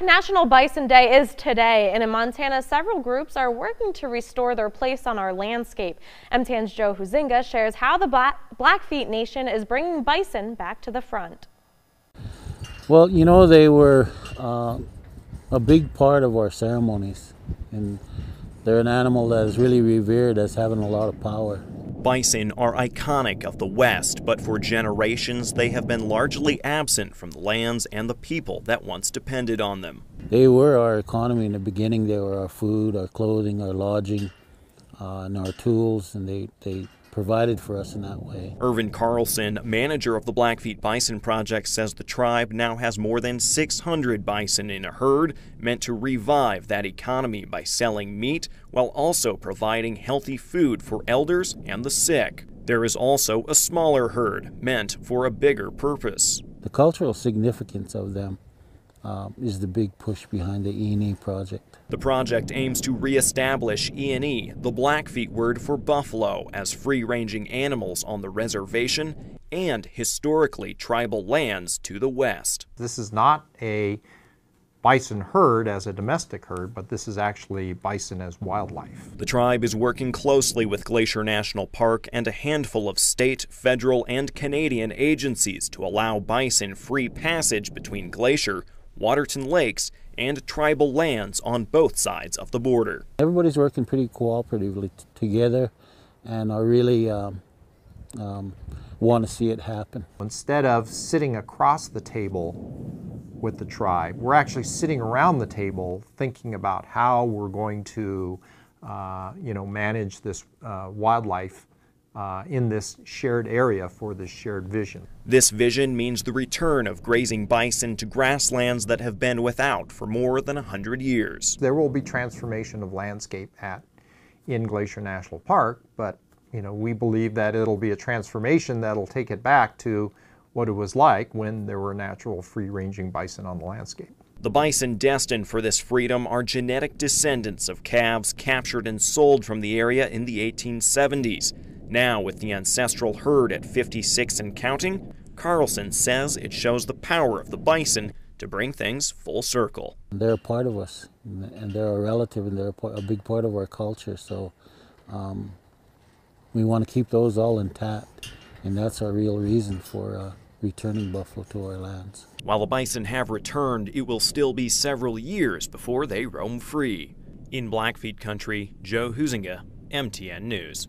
National Bison Day is today, and in Montana, several groups are working to restore their place on our landscape. MTN's Joe Huizinga shares how the Blackfeet Nation is bringing bison back to the front. Well, you know, they were a big part of our ceremonies, and they're an animal that is really revered as having a lot of power. Bison are iconic of the West, but for generations they have been largely absent from the lands and the people that once depended on them. They were our economy in the beginning. They were our food, our clothing, our lodging, and our tools, and they provided for us in that way. Irvin Carlson, manager of the Blackfeet Bison Project, says the tribe now has more than 600 bison in a herd meant to revive that economy by selling meat while also providing healthy food for elders and the sick. There is also a smaller herd meant for a bigger purpose. The cultural significance of them is the big push behind the E&E project. The project aims to reestablish E&E, the Blackfeet word for buffalo, as free-ranging animals on the reservation and historically tribal lands to the west. This is not a bison herd as a domestic herd, but this is actually bison as wildlife. The tribe is working closely with Glacier National Park and a handful of state, federal, and Canadian agencies to allow bison free passage between Glacier, Waterton Lakes, and tribal lands on both sides of the border. Everybody's working pretty cooperatively together and are really want to see it happen. Instead of sitting across the table with the tribe, we're actually sitting around the table thinking about how we're going to manage this wildlife in this shared area for this shared vision. This vision means the return of grazing bison to grasslands that have been without for more than 100 years. There will be transformation of landscape in Glacier National Park, but we believe that it'll be a transformation that'll take it back to what it was like when there were natural free-ranging bison on the landscape. The bison destined for this freedom are genetic descendants of calves captured and sold from the area in the 1870s. Now, with the ancestral herd at 56 and counting, Carlson says it shows the power of the bison to bring things full circle. They're a part of us, and they're a relative, and they're a big part of our culture, so we want to keep those all intact, and that's our real reason for returning buffalo to our lands. While the bison have returned, it will still be several years before they roam free. In Blackfeet country, Joe Huizinga, MTN News.